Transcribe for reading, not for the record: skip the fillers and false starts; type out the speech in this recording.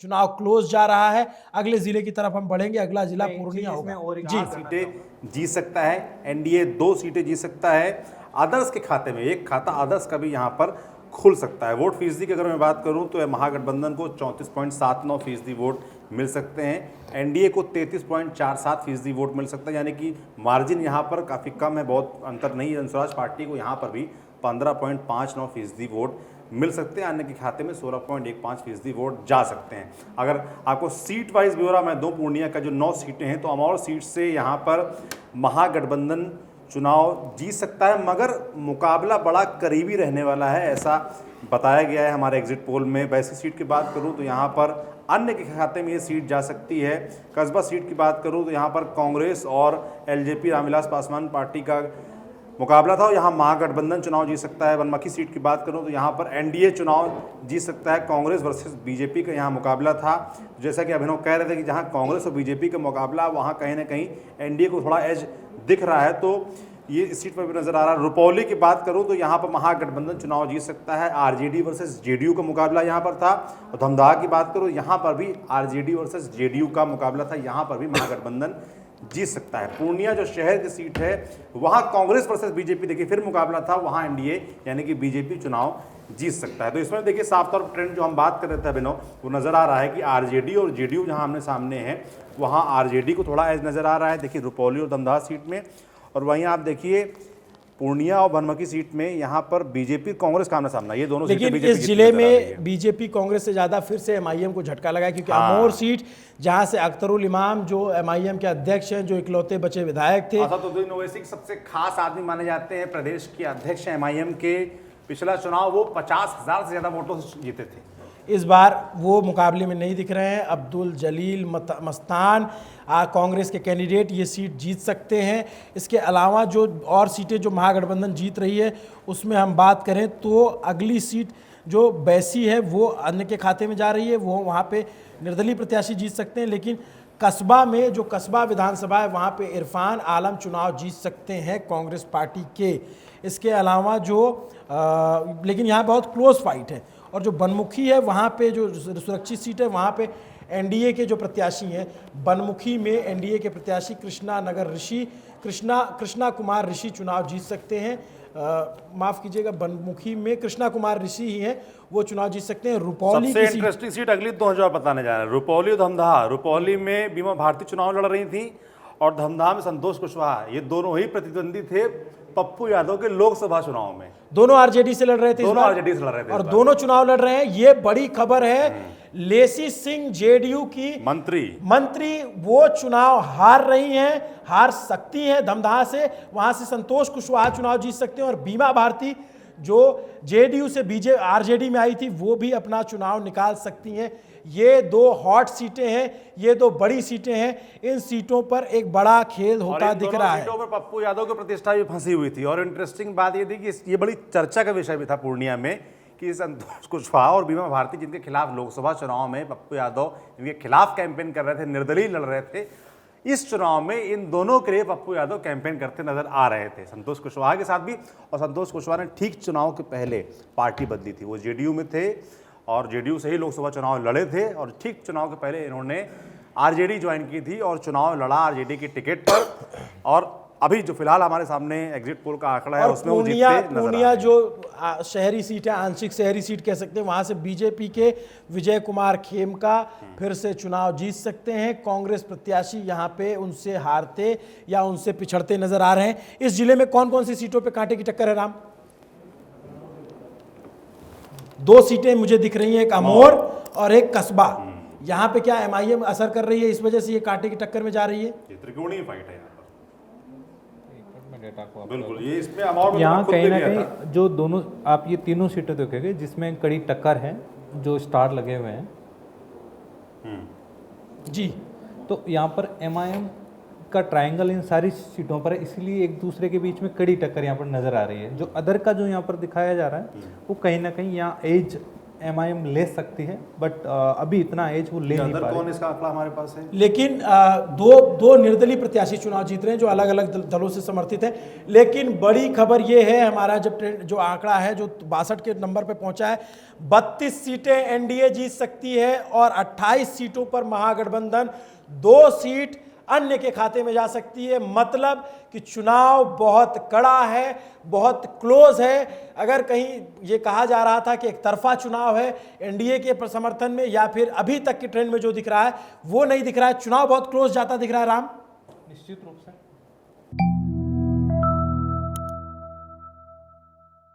चुनाव क्लोज जा रहा है। अगले जिले की तरफ हम बढ़ेंगे, अगला जिला पूर्णिया होगा। जी, सीटें जीत सकता है एनडीए, 2 सीटें जीत सकता है। आदर्श के खाते में एक खाता आदर्श का भी यहाँ पर खुल सकता है। वोट फीसदी की अगर मैं बात करूं तो महागठबंधन को 34.79% वोट मिल सकते हैं, एनडीए को 33.47% वोट मिल सकता है, यानी कि मार्जिन यहाँ पर काफ़ी कम है, बहुत अंतर नहीं है। जनस्वराज पार्टी को यहाँ पर भी 15.59% वोट मिल सकते हैं, अन्य के खाते में 16.15% वोट जा सकते हैं। अगर आपको सीट वाइज ब्यौरा मैं दूं पूर्णिया का जो 9 सीटें हैं, तो अमौर सीट से यहाँ पर महागठबंधन चुनाव जीत सकता है, मगर मुकाबला बड़ा करीबी रहने वाला है, ऐसा बताया गया है हमारे एग्जिट पोल में। वैसी सीट की बात करूं तो यहाँ पर अन्य के खाते में ये सीट जा सकती है। कस्बा सीट की बात करूं तो यहाँ पर कांग्रेस और एलजेपी रामविलास पासवान पार्टी का मुकाबला था, और यहाँ महागठबंधन चुनाव जीत सकता है। बनमखी सीट की बात करूं तो यहाँ पर एनडीए चुनाव जीत सकता है, कांग्रेस वर्सेस बीजेपी का यहाँ मुकाबला था। जैसा कि अभिनव कह रहे थे कि जहाँ कांग्रेस और बीजेपी का मुकाबला, वहाँ कहीं ना कहीं एनडीए को थोड़ा एज दिख रहा है, तो ये इस सीट पर भी नजर आ रहा है। रुपौली की बात करूं तो यहाँ पर महागठबंधन चुनाव जीत सकता है। आरजेडी वर्सेस जेडीयू का मुकाबला यहाँ पर था। और धमदाहा की बात करूं, यहाँ पर भी आरजेडी वर्सेस जेडीयू का मुकाबला था, यहाँ पर भी महागठबंधन जीत सकता है। पूर्णिया जो शहर की सीट है, वहाँ कांग्रेस वर्सेस बीजेपी देखिए फिर मुकाबला था, वहाँ एनडीए यानी कि बीजेपी चुनाव जीत सकता है। तो इसमें देखिए साफ तौर पर ट्रेंड जो हम बात कर रहे थे अभिनव, वो नजर आ रहा है कि आरजेडी और जेडीयू जहाँ आमने सामने है, वहाँ आरजेडी को थोड़ा एज नजर आ रहा है, देखिए रुपौली और धमदाहा सीट में। और वहीं आप देखिए पूर्णिया और बनमखी सीट में यहाँ पर बीजेपी कांग्रेस का आमना सामना, ये दोनों लेकिन इस जिले में बीजेपी कांग्रेस से ज्यादा फिर से एमआईएम को झटका लगा, क्योंकि अमौर सीट जहां से अख्तरुल इमाम जो एमआईएम के अध्यक्ष हैं, जो इकलौते बचे विधायक थे, असदुद्दीन ओवैसी सबसे खास आदमी माने जाते हैं, प्रदेश के अध्यक्ष एमआईएम के। पिछला चुनाव वो 50,000 से ज्यादा वोटों से जीते थे। इस बार वो मुकाबले में नहीं दिख रहे हैं। अब्दुल जलील मस्तान कांग्रेस के कैंडिडेट ये सीट जीत सकते हैं। इसके अलावा जो और सीटें जो महागठबंधन जीत रही है, उसमें हम बात करें तो अगली सीट जो बैसी है वो अन्य के खाते में जा रही है, वो वहाँ पे निर्दलीय प्रत्याशी जीत सकते हैं। लेकिन कस्बा में जो कस्बा विधानसभा है, वहाँ पे इरफान आलम चुनाव जीत सकते हैं कांग्रेस पार्टी के। इसके अलावा लेकिन यहाँ बहुत क्लोज फाइट है। और जो बनमुखी है, वहाँ पे जो सुरक्षित सीट है, वहाँ पे एनडीए के जो प्रत्याशी हैं, बनमुखी में एनडीए के प्रत्याशी कृष्णा कुमार ऋषि चुनाव जीत सकते हैं। माफ़ कीजिएगा, बनमुखी में कृष्णा कुमार ऋषि ही हैं, वो चुनाव जीत सकते हैं। रुपौली सबसे इंटरेस्टिंग सीट अगली 2000 बताने जा रहे हैं, रुपौली और धमदाहा। रुपौली में बीमा भारती चुनाव लड़ रही थी, और धमदाहा में संतोष कुशवाहा, ये दोनों ही प्रतिद्वंदी थे पप्पू यादव के लोकसभा चुनाव में। दोनों आरजेडी से लड़ रहे थे, दोनों आरजेडी से लड़ रहे थे और दोनों चुनाव लड़ रहे हैं। ये बड़ी खबर है। लेसी सिंह जेडीयू की मंत्री वो चुनाव हार रही हैं, हार सकती हैं धमदाहा से, वहां से संतोष कुशवाहा चुनाव जीत सकते हैं। और बीमा भारती जो जेडीयू से आरजेडी में आई थी, वो भी अपना चुनाव निकाल सकती हैं। ये 2 हॉट सीटें हैं, ये 2 बड़ी सीटें हैं। इन सीटों पर एक बड़ा खेल होता दिख रहा है। सीटों पर पप्पू यादव की प्रतिष्ठा भी फंसी हुई थी। और इंटरेस्टिंग बात ये थी कि ये बड़ी चर्चा का विषय भी था पूर्णिया में कि संतोष कुशवाहा और बीमा भारती, जिनके खिलाफ लोकसभा चुनाव में पप्पू यादव इनके खिलाफ कैंपेन कर रहे थे, निर्दलीय लड़ रहे थे, इस चुनाव में इन दोनों के लिए पप्पू यादव कैंपेन करते नजर आ रहे थे, संतोष कुशवाहा के साथ भी। और संतोष कुशवाहा ने ठीक चुनाव के पहले पार्टी बदली थी, वो जेडीयू में थे और जेडीयू से ही लोकसभा चुनाव लड़े थे, और ठीक चुनाव के पहले इन्होंने आरजेडी ज्वाइन की थी और चुनाव लड़ा आरजेडी की टिकट पर। और अभी जो फिलहाल हमारे सामने एग्जिट पोल का आंकड़ा है, उसमें वो जीतते नजर आ रहे हैं। पूर्णिया जो शहरी सीट है, आंशिक शहरी सीट कह सकते हैं, वहां से बीजेपी के विजय कुमार खेमका फिर से चुनाव जीत सकते हैं। कांग्रेस प्रत्याशी यहां पे उनसे हारते या उनसे पिछड़ते नजर आ रहे हैं। इस जिले में कौन कौन सी सीटों पे कांटे की टक्कर है राम? 2 सीटें मुझे दिख रही हैं, एक अमौर और एक कस्बा। यहाँ पे क्या एमआईएम असर कर रही है, इस वजह से ये कांटे की टक्कर में जा रही है? त्रिकोणीय फाइट है बिल्कुल। ये इसमें यहाँ कहीं ना कहीं जो दोनों आप ये तीनों सीटें देखेंगे जिसमें कड़ी टक्कर है, जो स्टार लगे हुए हैं जी, तो यहाँ पर एमआईएम का ट्रायंगल इन सारी सीटों पर है, इसलिए एक दूसरे के बीच में कड़ी टक्कर यहाँ पर नजर आ रही है। जो अदर का जो यहाँ पर दिखाया जा रहा है, वो कहीं ना कहीं यहाँ एज MIM ले सकती है, बट अभी इतना एज वो ले नहीं पा रही। कौन इसका आंकड़ा हमारे पास है? लेकिन दो निर्दलीय प्रत्याशी चुनाव जीत रहे हैं जो अलग अलग दलों से समर्थित है। लेकिन बड़ी खबर ये है, हमारा जब जो आंकड़ा है जो 62 के नंबर पे पहुंचा है, 32 सीटें एनडीए जीत सकती है और 28 सीटों पर महागठबंधन 2 सीट अन्य के खाते में जा सकती है। मतलब कि चुनाव बहुत कड़ा है, बहुत क्लोज है। अगर कहीं ये कहा जा रहा था कि एक तरफा चुनाव है एनडीए के समर्थन में, या फिर अभी तक के ट्रेंड में जो दिख रहा है वो नहीं दिख रहा है, चुनाव बहुत क्लोज जाता दिख रहा है। राम, निश्चित रूप से